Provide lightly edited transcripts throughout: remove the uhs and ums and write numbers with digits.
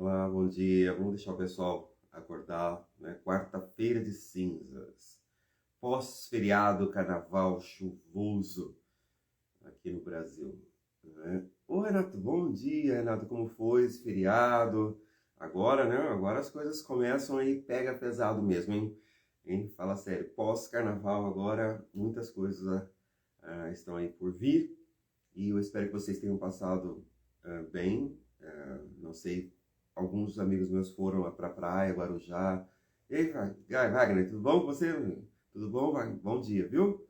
Olá, bom dia. Vamos deixar o pessoal acordar, né? Quarta-feira de cinzas, pós-feriado, carnaval chuvoso aqui no Brasil, né? Ô, Renato, bom dia, Renato. Como foi esse feriado? Agora, né? Agora as coisas começam aí, pega pesado mesmo, hein? Fala sério, pós-carnaval agora, muitas coisas estão aí por vir e eu espero que vocês tenham passado bem. Não sei, alguns amigos meus foram para a praia, Guarujá. E aí, Wagner, tudo bom com você? Tudo bom, Wagner? Bom dia, viu?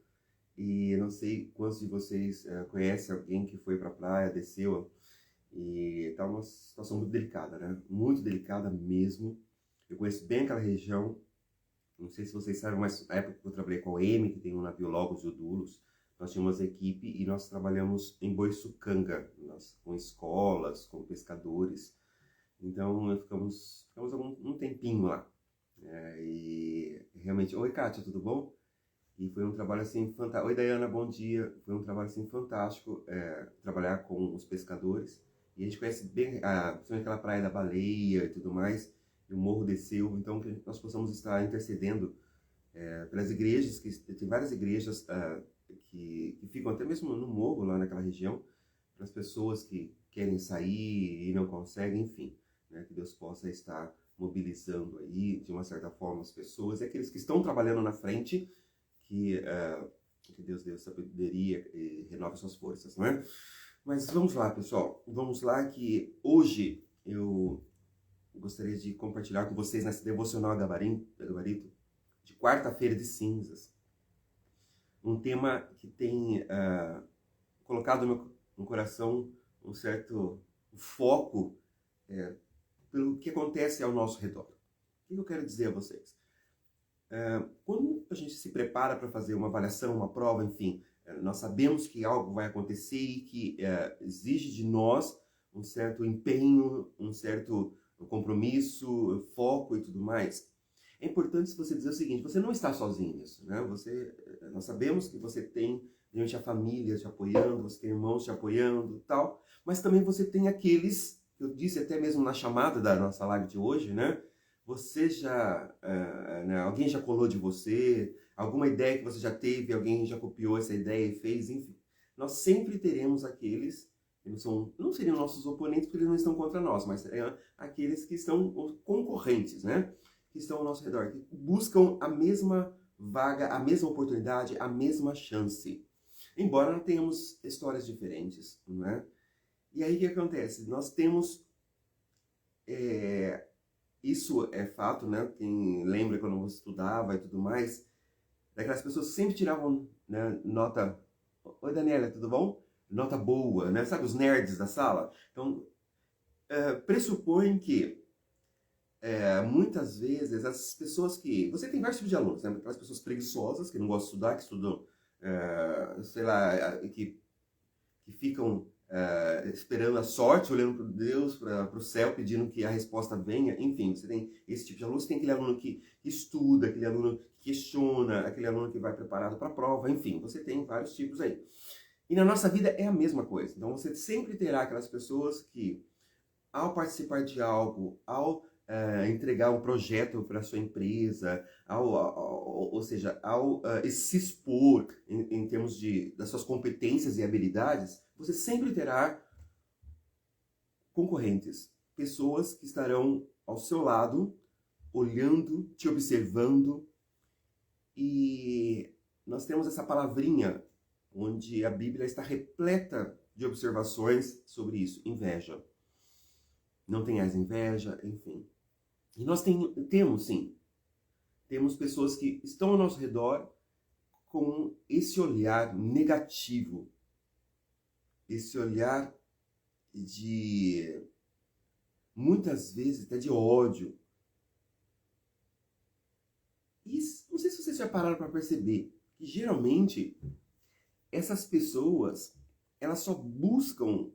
E não sei quantos de vocês conhecem alguém que foi para a praia, desceu, e tá uma situação muito delicada, né? Muito delicada mesmo. Eu conheço bem aquela região, não sei se vocês sabem, mas na época que eu trabalhei com a EME, que tem um navio Logos e o Dulos, nós tínhamos equipe e nós trabalhamos em Boiçucanga, com escolas, com pescadores. Então, ficamos um tempinho lá. E realmente, oi, Kátia, tudo bom? E foi um trabalho assim fantástico. Oi, Dayana, bom dia. Foi um trabalho assim fantástico trabalhar com os pescadores. E a gente conhece bem, principalmente aquela praia da Baleia e tudo mais. E o morro desceu. Então, que nós possamos estar intercedendo pelas igrejas, que tem várias igrejas que ficam até mesmo no morro, lá naquela região, para as pessoas que querem sair e não conseguem, enfim, né, que Deus possa estar mobilizando aí, de uma certa forma, as pessoas, e aqueles que estão trabalhando na frente, que Deus dê sabedoria e renove suas forças, não é? Mas vamos lá, pessoal, vamos lá que hoje eu gostaria de compartilhar com vocês nesse devocional Gabarito, de quarta-feira de cinzas, um tema que tem colocado no coração um certo foco pelo que acontece ao nosso redor. O que eu quero dizer a vocês? Quando a gente se prepara para fazer uma avaliação, uma prova, enfim, nós sabemos que algo vai acontecer e que exige de nós um certo empenho, um certo compromisso, foco e tudo mais. É importante você dizer o seguinte: você não está sozinho nisso, né? Nós sabemos que você tem gente, a família te apoiando, você tem irmãos te apoiando e tal, mas também você tem aqueles, que eu disse até mesmo na chamada da nossa live de hoje, né? Você né, alguém já colou de você, alguma ideia que você já teve, alguém já copiou essa ideia e fez, enfim. Nós sempre teremos aqueles, eles não seriam nossos oponentes porque eles não estão contra nós, mas aqueles que estão concorrentes, né? Que estão ao nosso redor, que buscam a mesma vaga, a mesma oportunidade, a mesma chance. Embora nós tenhamos histórias diferentes, não é? E aí o que acontece? Nós temos... isso é fato, né? Quem lembra quando você estudava e tudo mais, daquelas pessoas que sempre tiravam, né, nota... Oi, Daniela, tudo bom? Nota boa, né? Sabe os nerds da sala? Então, pressupõe que muitas vezes as pessoas que... Você tem vários tipos de alunos, né? Aquelas pessoas preguiçosas, que não gostam de estudar, que estudam, sei lá, que ficam esperando a sorte, olhando para Deus, para o céu, pedindo que a resposta venha. Enfim, você tem esse tipo de aluno, você tem aquele aluno que estuda, aquele aluno que questiona, aquele aluno que vai preparado para a prova, enfim, você tem vários tipos aí. E na nossa vida é a mesma coisa. Então você sempre terá aquelas pessoas que, ao participar de algo, ao entregar um projeto para a sua empresa, ou seja, ao se expor em termos das suas competências e habilidades, você sempre terá concorrentes, pessoas que estarão ao seu lado, olhando, te observando, e nós temos essa palavrinha onde a Bíblia está repleta de observações sobre isso: inveja. Não tenhas inveja, enfim. E nós temos, sim, temos pessoas que estão ao nosso redor com esse olhar negativo, esse olhar de, muitas vezes, até de ódio. E não sei se vocês já pararam para perceber que, geralmente, essas pessoas, elas só buscam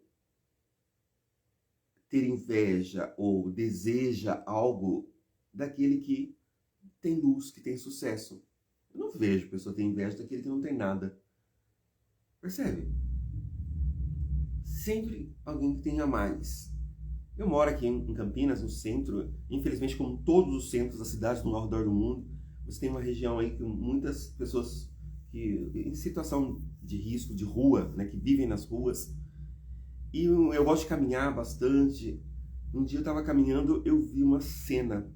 ter inveja ou deseja algo daquele que tem luz, que tem sucesso. Eu não vejo pessoa ter inveja daquele que não tem nada. Percebe? Sempre alguém que tenha mais. Eu moro aqui em Campinas, no centro. Infelizmente, como todos os centros das cidades ao redor do mundo, você tem uma região aí com muitas pessoas que em situação de risco, de rua, né, que vivem nas ruas. E eu gosto de caminhar bastante. Um dia eu estava caminhando, eu vi uma cena,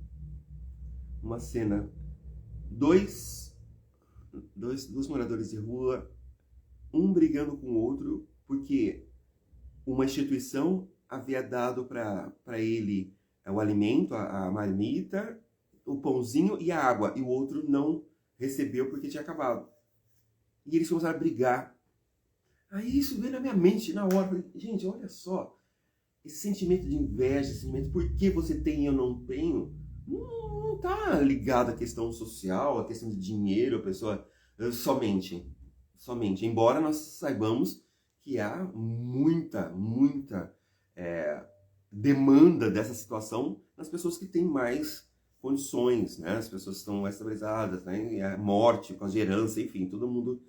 dois moradores de rua, um brigando com o outro, porque uma instituição havia dado para ele o alimento, a marmita, o pãozinho e a água, e o outro não recebeu porque tinha acabado. E eles começaram a brigar. Aí isso veio na minha mente na hora. Falei, gente, olha só, esse sentimento de inveja, esse sentimento por que você tem e eu não tenho, não está ligado à questão social, à questão de dinheiro, a pessoa somente. Embora nós saibamos que há muita demanda dessa situação nas pessoas que têm mais condições, né? As pessoas que estão mais estabilizadas, né? E a morte, com a herança, enfim, todo mundo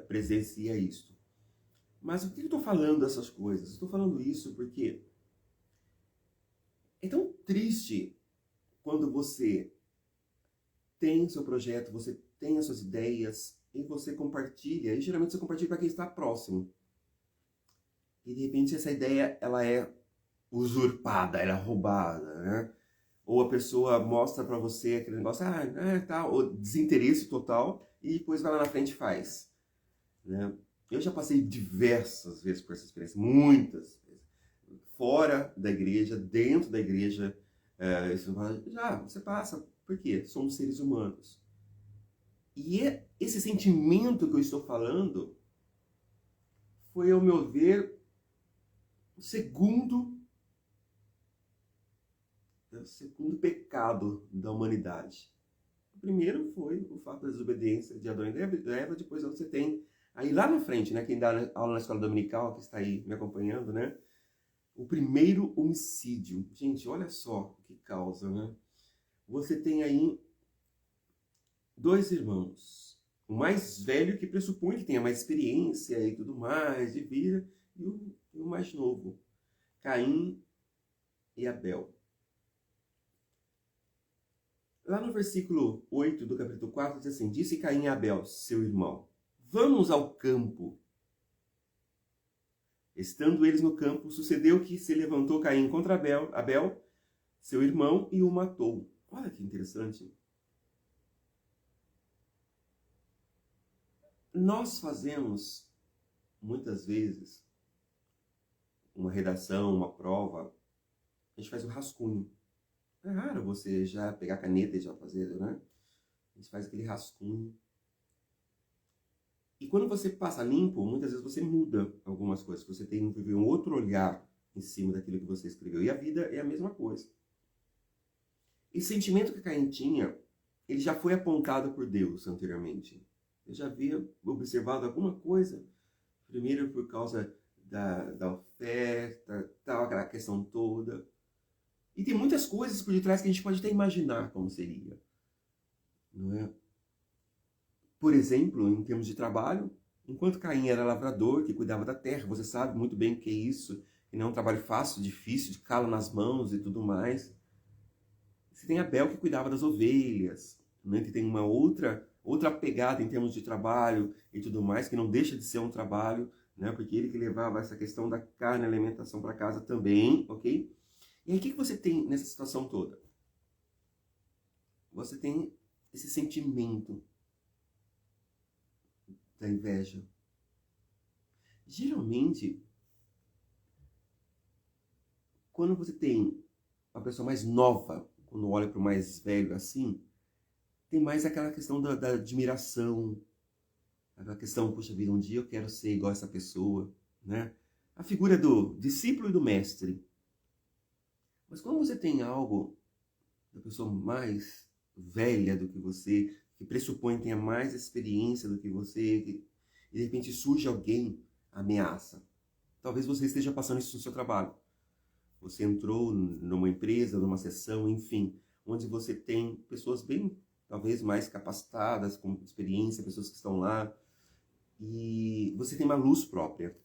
presencia isso. Mas por que eu estou falando essas coisas? Estou falando isso porque é tão triste quando você tem seu projeto, você tem as suas ideias e você compartilha, e geralmente você compartilha para quem está próximo. E de repente essa ideia ela é usurpada, ela é roubada, né? Ou a pessoa mostra para você aquele negócio, tá, ou desinteresse total, e depois vai lá na frente e faz, né? Eu já passei diversas vezes por essa experiência, muitas vezes. Fora da igreja, dentro da igreja, você passa. Por quê? Somos seres humanos. E esse sentimento que eu estou falando foi, ao meu ver, o segundo pecado da humanidade. O primeiro foi o fato da desobediência de Adão e Eva, depois você tem aí lá na frente, né, quem dá aula na escola dominical, que está aí me acompanhando, né, o primeiro homicídio. Gente, olha só o que causa, né? Você tem aí dois irmãos. O mais velho, que pressupõe que tenha mais experiência e tudo mais de vida, e o mais novo, Caim e Abel. Lá no versículo 8 do capítulo 4, diz assim: disse Caim a Abel, seu irmão, vamos ao campo. Estando eles no campo, sucedeu que se levantou Caim contra Abel, seu irmão, e o matou. Olha que interessante. Nós fazemos, muitas vezes, uma redação, uma prova, a gente faz o rascunho. É raro você já pegar a caneta e já fazer, né? A gente faz aquele rascunho. E quando você passa limpo, muitas vezes você muda algumas coisas. Você tem um outro olhar em cima daquilo que você escreveu. E a vida é a mesma coisa. Esse sentimento que Caim tinha, ele já foi apontado por Deus anteriormente. Eu já havia observado alguma coisa. Primeiro por causa da oferta, tal, aquela questão toda. E tem muitas coisas por detrás que a gente pode até imaginar como seria. Não é? Por exemplo, em termos de trabalho, enquanto Caim era lavrador, que cuidava da terra, você sabe muito bem o que é isso, que não é um trabalho fácil, difícil, de calo nas mãos e tudo mais. Você tem Abel, que cuidava das ovelhas, né, que tem uma outra pegada em termos de trabalho e tudo mais, que não deixa de ser um trabalho, né, porque ele que levava essa questão da carne e alimentação para casa também, ok? E aí o que você tem nessa situação toda? Você tem esse sentimento da inveja. Geralmente, quando você tem uma pessoa mais nova, quando olha para o mais velho assim, tem mais aquela questão da admiração, aquela questão, puxa vida, um dia eu quero ser igual a essa pessoa, né? A figura do discípulo e do mestre. Mas quando você tem algo da pessoa mais velha do que você, que pressupõe que tenha mais experiência do que você, e de repente surge alguém, ameaça. Talvez você esteja passando isso no seu trabalho. Você entrou numa empresa, numa sessão, enfim, onde você tem pessoas bem, talvez mais capacitadas, com experiência, pessoas que estão lá, e você tem uma luz própria.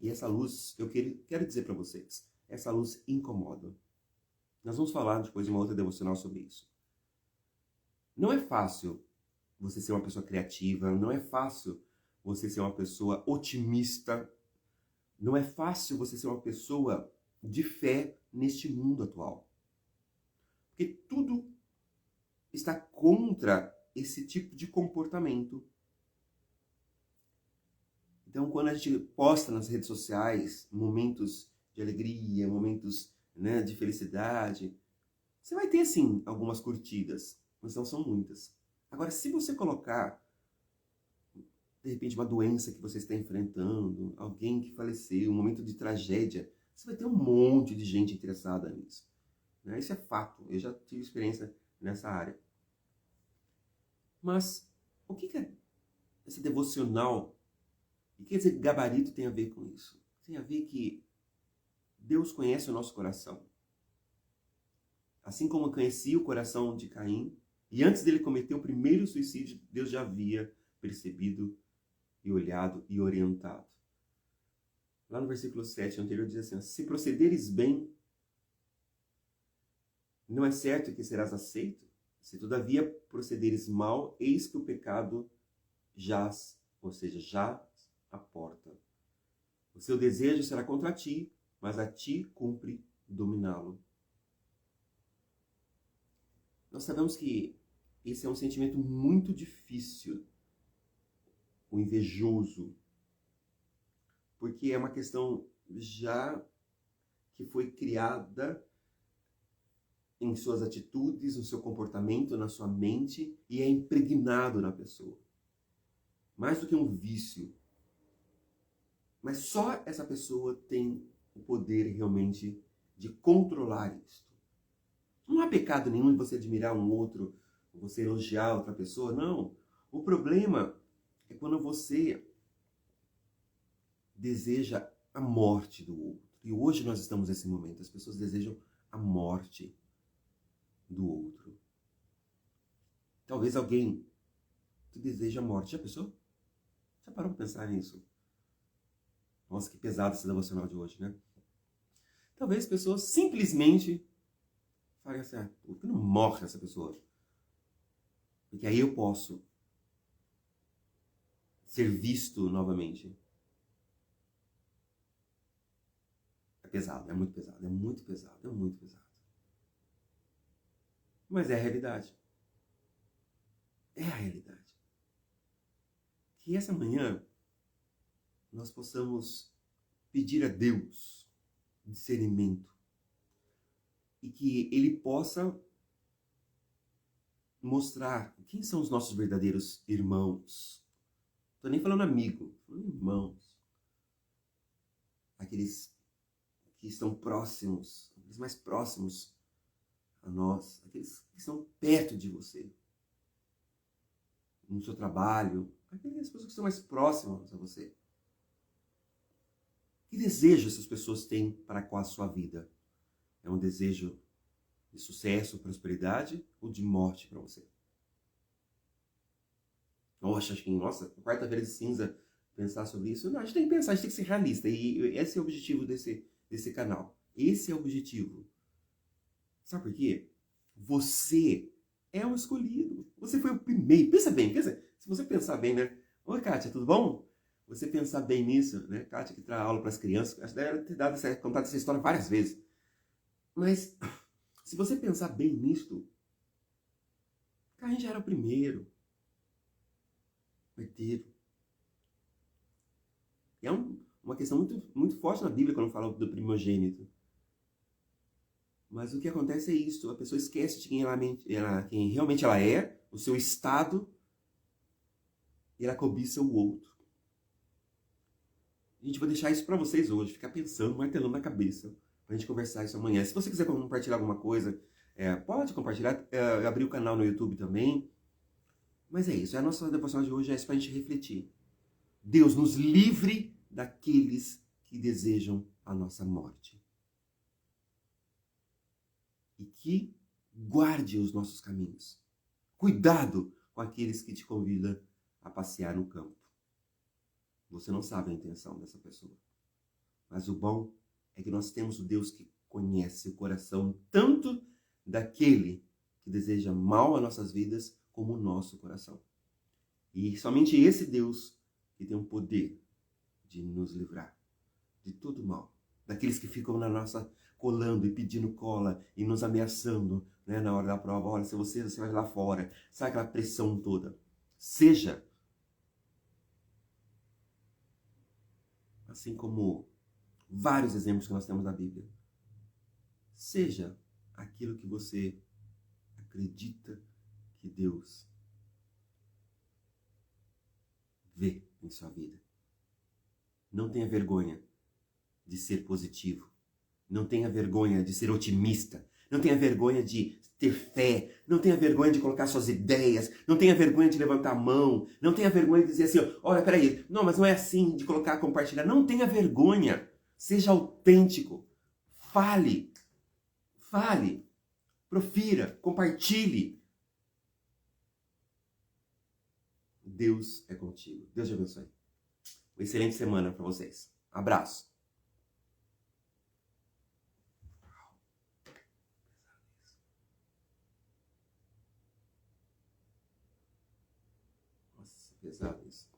E essa luz, eu quero dizer para vocês, essa luz incomoda. Nós vamos falar depois de uma outra devocional sobre isso. Não é fácil você ser uma pessoa criativa, não é fácil você ser uma pessoa otimista, não é fácil você ser uma pessoa de fé neste mundo atual. Porque tudo está contra esse tipo de comportamento. Então, quando a gente posta nas redes sociais momentos de alegria, momentos, né, de felicidade, você vai ter, sim, algumas curtidas, mas não são muitas. Agora, se você colocar, de repente, uma doença que você está enfrentando, alguém que faleceu, um momento de tragédia, você vai ter um monte de gente interessada nisso. Né? Isso é fato, eu já tive experiência nessa área. Mas, o que é essa devocional? E quer dizer, gabarito tem a ver com isso? Tem a ver que Deus conhece o nosso coração. Assim como conhecia o coração de Caim, e antes dele cometer o primeiro suicídio, Deus já havia percebido e olhado e orientado. Lá no versículo 7 anterior diz assim: se procederes bem, não é certo que serás aceito? Se todavia procederes mal, eis que o pecado jaz, ou seja, já à porta. O seu desejo será contra ti, mas a ti cumpre dominá-lo. Nós sabemos que esse é um sentimento muito difícil, o invejoso, porque é uma questão já que foi criada em suas atitudes, no seu comportamento, na sua mente, e é impregnado na pessoa. Mais do que um vício. Mas só essa pessoa tem o poder realmente de controlar isto. Não há pecado nenhum em você admirar um outro, você elogiar outra pessoa, não. O problema é quando você deseja a morte do outro. E hoje nós estamos nesse momento, as pessoas desejam a morte do outro. Talvez alguém que deseja a morte. Já pensou? Já parou para pensar nisso? Nossa, que pesado esse devocional de hoje, né? Talvez pessoas simplesmente falem assim: por que não morre essa pessoa? Porque aí eu posso ser visto novamente. É pesado, é muito pesado, é muito pesado, é muito pesado. Mas é a realidade. É a realidade. Que essa manhã nós possamos pedir a Deus discernimento e que Ele possa mostrar quem são os nossos verdadeiros irmãos. Não estou nem falando amigo, estou falando irmãos. Aqueles que estão próximos, aqueles mais próximos a nós, aqueles que estão perto de você, no seu trabalho, aquelas pessoas que estão mais próximas a você. Que desejo essas pessoas têm para com a sua vida? É um desejo de sucesso, prosperidade ou de morte para você? Nossa, acho que, nossa, quarta-feira de cinza, pensar sobre isso. Não, a gente tem que pensar, a gente tem que ser realista. E esse é o objetivo desse canal. Esse é o objetivo. Sabe por quê? Você é o escolhido. Você foi o primeiro. Pensa bem, pensa. Se você pensar bem, né? Oi, Kátia, tudo bom? Você pensar bem nisso, né? Kátia que traz aula para as crianças, acho que deve ter contado essa história várias vezes. Mas, se você pensar bem nisto, Caim já era o primeiro. O herdeiro. E é uma questão muito, muito forte na Bíblia quando fala do primogênito. Mas o que acontece é isso, a pessoa esquece de quem realmente ela é, o seu estado, e ela cobiça o outro. Gente, vou deixar isso para vocês hoje, ficar pensando, martelando na cabeça, pra gente conversar isso amanhã. Se você quiser compartilhar alguma coisa, pode compartilhar, abrir o canal no YouTube também. Mas é isso, a nossa devoção de hoje é isso pra gente refletir. Deus nos livre daqueles que desejam a nossa morte. E que guarde os nossos caminhos. Cuidado com aqueles que te convidam a passear no campo. Você não sabe a intenção dessa pessoa. Mas o bom é que nós temos o Deus que conhece o coração tanto daquele que deseja mal a nossas vidas como o nosso coração. E somente esse Deus que tem o poder de nos livrar de todo mal. Daqueles que ficam na nossa colando e pedindo cola e nos ameaçando, né, na hora da prova. Olha, se você vai lá fora, sabe aquela pressão toda. Seja, assim como vários exemplos que nós temos na Bíblia, seja aquilo que você acredita que Deus vê em sua vida. Não tenha vergonha de ser positivo. Não tenha vergonha de ser otimista. Não tenha vergonha de ter fé. Não tenha vergonha de colocar suas ideias. Não tenha vergonha de levantar a mão. Não tenha vergonha de dizer assim, olha, peraí, não, mas não é assim de colocar, compartilhar. Não tenha vergonha. Seja autêntico. Fale. Fale. Profira. Compartilhe. Deus é contigo. Deus te abençoe. Uma excelente semana para vocês. Abraço. Nossa, pesado isso.